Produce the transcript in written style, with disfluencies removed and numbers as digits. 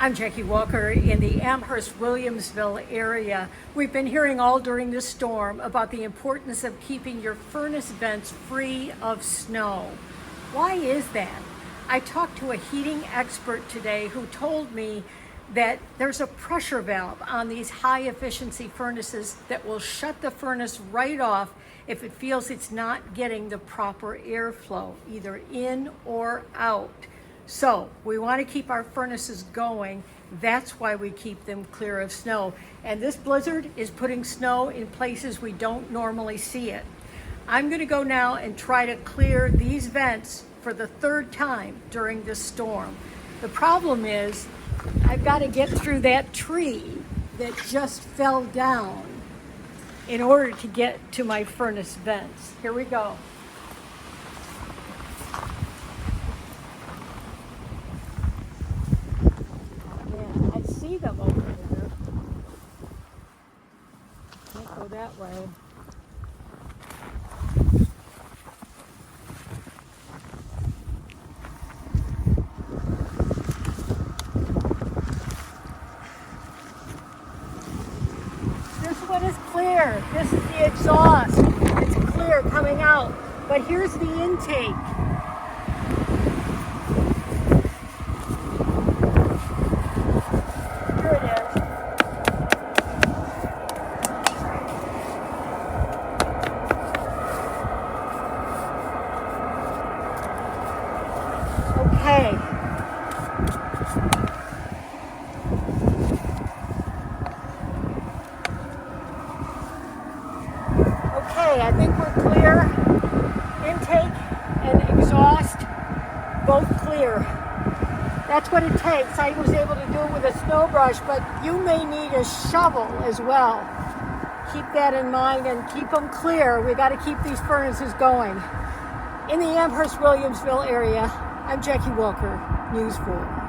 I'm Jackie Walker in the Amherst-Williamsville area. We've been hearing all during this storm about the importance of keeping your furnace vents free of snow. Why is that? I talked to a heating expert today who told me that there's a pressure valve on these high efficiency furnaces that will shut the furnace right off if it feels it's not getting the proper airflow, either in or out. So we want to keep our furnaces going. That's why we keep them clear of snow. And this blizzard is putting snow in places we don't normally see it. I'm going to go now and try to clear these vents for the third time during this storm. The problem is I've got to get through that tree that just fell down in order to get to my furnace vents. Here we go. See them over there. Can't go that way. This one is clear. This is the exhaust. It's clear coming out. But here's the intake. Okay. Okay, I think we're clear. Intake and exhaust, both clear. That's what it takes. I was able to do it with a snow brush, but you may need a shovel as well. Keep that in mind and keep them clear. We got to keep these furnaces going. In the Amherst-Williamsville area, I'm Jackie Walker, News 4.